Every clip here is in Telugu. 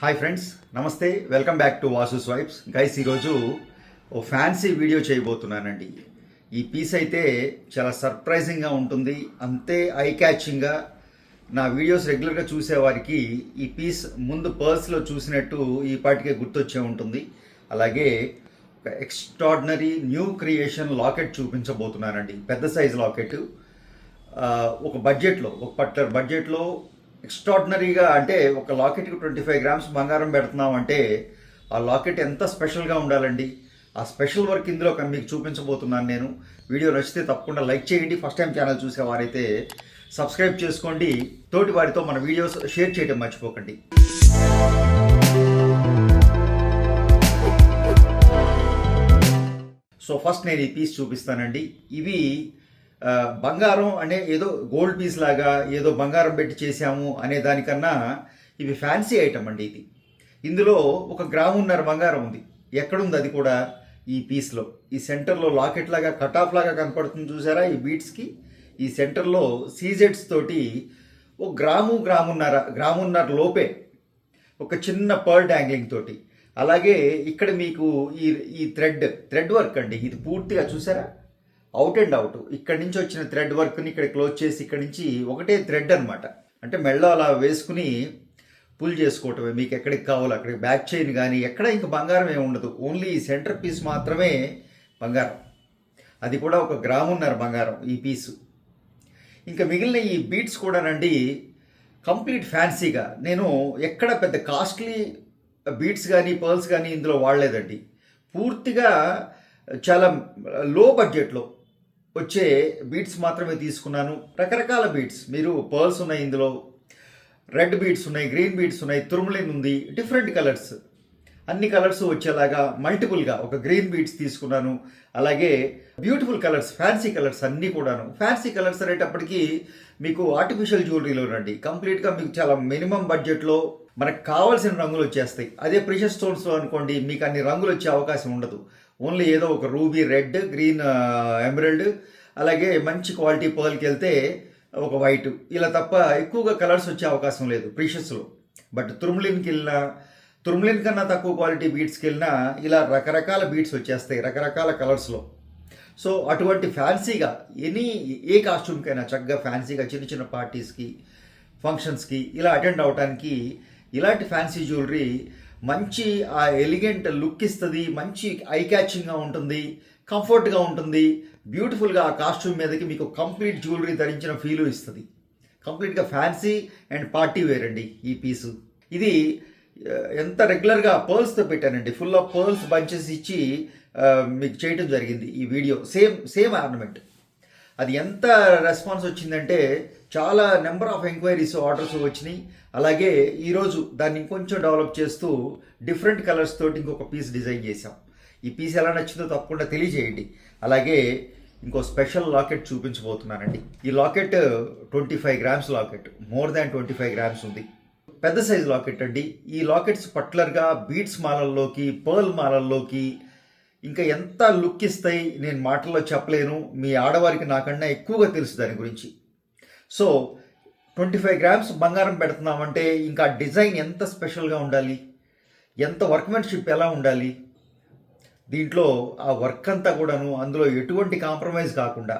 హాయ్ ఫ్రెండ్స్, నమస్తే. Welcome back to Vasu swipes. Guys, ఈరోజు ఓ ఫ్యాన్సీ వీడియో చేయబోతున్నానండి. ఈ పీస్ అయితే చాలా సర్ప్రైజింగ్గా ఉంటుంది, అంతే ఐ క్యాచింగ్గా. నా వీడియోస్ రెగ్యులర్గా చూసేవారికి ఈ పీస్ ముందు పర్స్లో చూసినట్టు ఈ పాటికే గుర్తొచ్చే ఉంటుంది. అలాగే ఒక ఎక్స్ట్రాడినరీ న్యూ క్రియేషన్ లాకెట్ చూపించబోతున్నానండి. పెద్ద సైజ్ లాకెట్, ఒక బడ్జెట్లో, ఒక పర్టికులర్ బడ్జెట్లో ఎక్స్ట్రాడినరీగా. అంటే ఒక లాకెట్కి 25 గ్రామ్స్ బంగారం పెడుతున్నాం అంటే ఆ లాకెట్ ఎంత స్పెషల్గా ఉండాలండి. ఆ స్పెషల్ వర్క్ ఇందులో మీకు చూపించబోతున్నాను నేను. వీడియో నచ్చితే తప్పకుండా లైక్ చేయండి. ఫస్ట్ టైం ఛానల్ చూసేవారైతే సబ్స్క్రైబ్ చేసుకోండి. తోటి వారితో మన వీడియోస్ షేర్ చేయడం మర్చిపోకండి. సో ఫస్ట్ నేను ఈ పీస్ చూపిస్తానండి. ఇవి బంగారం అనే ఏదో గోల్డ్ పీస్ లాగా ఏదో బంగారం పెట్టి చేసాము అనే దానికన్నా ఇవి ఫ్యాన్సీ ఐటమ్ అండి. ఇందులో 1 గ్రామున్నర బంగారం ఉంది. ఎక్కడుంది అది కూడా? ఈ పీస్లో, ఈ సెంటర్లో లాకెట్ లాగా కటాఫ్ లాగా కనపడుతుంది చూసారా ఈ బీట్స్కి. ఈ సెంటర్లో సీజెడ్స్ తోటి 1 గ్రామున్నర లోపే ఒక చిన్న పర్ల్ డాంగ్లింగ్ తోటి. అలాగే ఇక్కడ మీకు ఈ థ్రెడ్ వర్క్ అండి. ఇది పూర్తిగా చూసారా, అవుట్ అండ్ అవుట్. ఇక్కడి నుంచి వచ్చిన థ్రెడ్ వర్క్ని ఇక్కడ క్లోజ్ చేసి ఇక్కడి నుంచి ఒకటే థ్రెడ్ అనమాట. అంటే మెళ్ళో అలా వేసుకుని పుల్ చేసుకోవటమే. మీకు ఎక్కడికి కావాలో అక్కడికి. బ్యాక్ చైన్ కానీ ఎక్కడ ఇంక బంగారం ఏమి ఉండదు. ఓన్లీ ఈ సెంటర్ పీస్ మాత్రమే బంగారం. అది కూడా 1 గ్రామున్నర బంగారం ఈ పీసు. ఇంకా మిగిలిన ఈ బీట్స్ కూడానండి కంప్లీట్ ఫ్యాన్సీగా. నేను ఎక్కడ పెద్ద కాస్ట్లీ బీట్స్ కానీ పర్ల్స్ కానీ ఇందులో వాడలేదండి. పూర్తిగా చాలా లో బడ్జెట్లో వచ్చే బీట్స్ మాత్రమే తీసుకున్నాను. రకరకాల బీట్స్, మీరు పర్ల్స్ ఉన్నాయి ఇందులో, రెడ్ బీట్స్ ఉన్నాయి, గ్రీన్ బీట్స్ ఉన్నాయి, తుర్మలిన్ ఉంది, డిఫరెంట్ కలర్స్, అన్ని కలర్స్ వచ్చేలాగా మల్టిపుల్గా ఒక గ్రీన్ బీట్స్ తీసుకున్నాను. అలాగే బ్యూటిఫుల్ కలర్స్, ఫ్యాన్సీ కలర్స్ అన్నీ కూడాను. ఫ్యాన్సీ కలర్స్ అనేటప్పటికీ మీకు ఆర్టిఫిషియల్ జ్యువెలరీలో రండి. కంప్లీట్గా మీకు చాలా మినిమం బడ్జెట్లో మనకు కావాల్సిన రంగులు వచ్చేస్తాయి. అదే ప్రెషర్ స్టోన్స్లో అనుకోండి, మీకు అన్ని రంగులు వచ్చే అవకాశం ఉండదు. ఓన్లీ ఏదో ఒక రూబీ, రెడ్, గ్రీన్, ఎమరల్డ్, అలాగే మంచి క్వాలిటీ పర్ల్కి వెళ్తే ఒక వైట్, ఇలా తప్ప ఎక్కువగా కలర్స్ వచ్చే అవకాశం లేదు ప్రీషియస్లో. బట్ తుర్మలిన్కి వెళ్ళినా, తుర్మలిన్ కన్నా తక్కువ క్వాలిటీ బీట్స్కి వెళ్ళినా ఇలా రకరకాల బీట్స్ వచ్చేస్తాయి రకరకాల కలర్స్లో. సో అటువంటి ఫ్యాన్సీగా ఏ కాస్ట్యూమ్కైనా చక్కగా ఫ్యాన్సీగా చిన్న చిన్న పార్టీస్కి, ఫంక్షన్స్కి ఇలా అటెండ్ అవడానికి ఇలాంటి ఫ్యాన్సీ జ్యువెలరీ మంచి ఆ ఎలిగెంట్ లుక్ ఇస్తుంది. మంచి ఐ క్యాచింగ్గా ఉంటుంది, కంఫర్ట్గా ఉంటుంది, బ్యూటిఫుల్గా ఆ కాస్ట్యూమ్ మీదకి మీకు కంప్లీట్ జ్యువెలరీ ధరించిన ఫీలు ఇస్తుంది. కంప్లీట్గా ఫ్యాన్సీ అండ్ పార్టీ వేర్ అండి ఈ పీసు. ఇది ఎంత రెగ్యులర్గా పర్ల్స్తో పెట్టానండి. ఫుల్ ఆఫ్ పర్ల్స్ బంచెస్ ఇచ్చి మీకు చేయడం జరిగింది ఈ వీడియో. Same ornament. అది ఎంత రెస్పాన్స్ వచ్చిందంటే చాలా నెంబర్ ఆఫ్ ఎంక్వైరీస్, ఆర్డర్స్ వచ్చినాయి. అలాగే ఈరోజు దాన్ని ఇంకొంచెం డెవలప్ చేస్తూ డిఫరెంట్ కలర్స్ తోటి ఇంకొక పీస్ డిజైన్ చేసాం. ఈ పీస్ ఎలా నచ్చిందో తప్పకుండా తెలియజేయండి. అలాగే ఇంకో స్పెషల్ లాకెట్ చూపించబోతున్నానండి. ఈ locket 25 grams locket, more than 25 grams ఉంది. పెద్ద సైజ్ లాకెట్ అండి. ఈ లాకెట్స్ పర్టికులర్గా బీట్స్ మాలల్లోకి, పర్ల్ మాలల్లోకి ఇంకా ఎంత లుక్ ఇస్తాయి నేను మాటల్లో చెప్పలేను. మీ ఆడవారికి నాకన్నా ఎక్కువగా తెలుసు దాని గురించి. సో 25 గ్రామ్స్ బంగారం పెడుతున్నామంటే ఇంకా డిజైన్ ఎంత స్పెషల్గా ఉండాలి, ఎంత వర్క్మెన్షిప్ ఎలా ఉండాలి. దీంట్లో ఆ వర్క్ అంతా కూడాను అందులో ఎటువంటి కాంప్రమైజ్ కాకుండా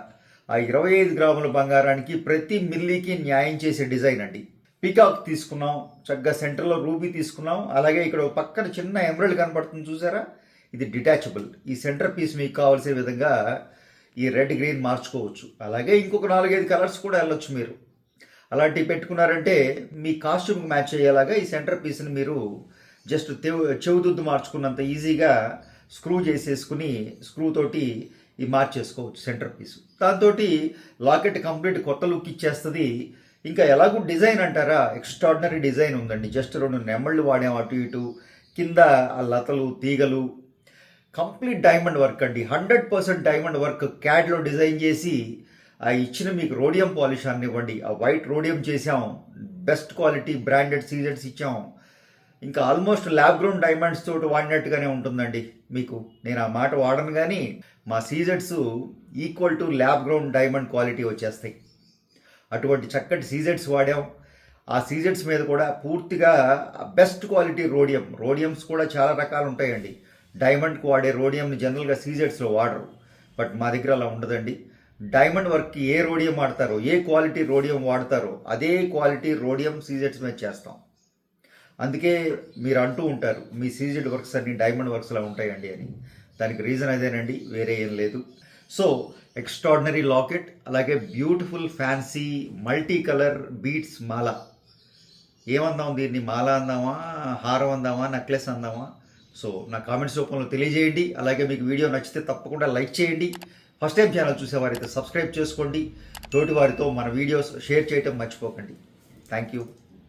ఆ 25 గ్రాముల బంగారానికి ప్రతి మిల్లీకి న్యాయం చేసే డిజైన్ అండి. పీకాక్ తీసుకున్నాం, చక్కగా సెంటర్లో రూబీ తీసుకున్నాం. అలాగే ఇక్కడ పక్కన చిన్న ఎమరల్డ్ కనపడుతుంది చూసారా, ఇది డిటాచబుల్. ఈ సెంటర్ పీస్ మీకు కావాల్సిన విధంగా ఈ రెడ్, గ్రీన్ మార్చుకోవచ్చు. అలాగే ఇంకొక 4-5 కలర్స్ కూడా వెళ్ళొచ్చు మీరు. అలాంటివి పెట్టుకున్నారంటే మీ కాస్ట్యూమ్కి మ్యాచ్ అయ్యేలాగా ఈ సెంటర్ పీస్ని మీరు జస్ట్ చెవుదుద్దు మార్చుకున్నంత ఈజీగా స్క్రూ చేసేసుకుని స్క్రూ తోటి ఈ మార్చేసుకోవచ్చు సెంటర్ పీసు. దాంతో లాకెట్ కంప్లీట్ కొత్త లుక్ ఇచ్చేస్తుంది. ఇంకా ఎలాగూ డిజైన్ అంటారా, ఎక్స్ట్రాడినరీ డిజైన్ ఉందండి. జస్ట్ 2 నెమళ్ళు వాడాం అటు ఇటు, కింద ఆ లతలు, తీగలు, కంప్లీట్ డైమండ్ వర్క్ అండి. 100% డైమండ్ వర్క్ క్యాడ్లో డిజైన్ చేసి ఆ ఇచ్చిన మీకు రోడియం పాలిష్ అనివ్వండి, ఆ వైట్ రోడియం చేసాం. బెస్ట్ క్వాలిటీ బ్రాండెడ్ సీజెడ్స్ ఇచ్చాం. ఇంకా ఆల్మోస్ట్ ల్యాబ్ గ్రౌండ్ డైమండ్స్ తోటి వాడినట్టుగానే ఉంటుందండి మీకు. నేను ఆ మాట వాడను కానీ మా సీజెడ్స్ equal to lab grown diamond quality వచ్చేస్తాయి. అటువంటి చక్కటి సీజెడ్స్ వాడాం. ఆ సీజెడ్స్ మీద కూడా పూర్తిగా బెస్ట్ క్వాలిటీ రోడియమ్స్ కూడా చాలా రకాలు ఉంటాయండి. డైమండ్కి వాడే రోడియంని జనరల్గా సీజెడ్స్లో వాడరు, బట్ మా దగ్గర అలా ఉండదండి. డైమండ్ వర్క్కి ఏ రోడియం వాడతారో, ఏ క్వాలిటీ రోడియం వాడతారో అదే క్వాలిటీ రోడియం సీజెడ్స్ మీద చేస్తాం. అందుకే మీరు అంటూ ఉంటారు మీ సీజెడ్ వర్క్స్ అన్ని డైమండ్ వర్క్స్లా ఉంటాయండి అని. దానికి రీజన్ అదేనండి, వేరే ఏం లేదు. సో ఎక్స్ట్రాడినరీ లాకెట్, అలాగే beautiful fancy multi colour beads మాల. ఏమందాం దీన్ని, మాల అందామా, హారం అందామా, నెక్లెస్ అందామా? సో నా కామెంట్స్ రూపంలో తెలియజేయండి. అలాగే మీకు వీడియో నచ్చితే తప్పకుండా లైక్ చేయండి. ఫస్ట్ టైం ఛానల్ చూసేవారైతే సబ్స్క్రైబ్ చేసుకోండి. తోటి వారితో మన వీడియోస్ షేర్ చేయటం మర్చిపోకండి. Thank you.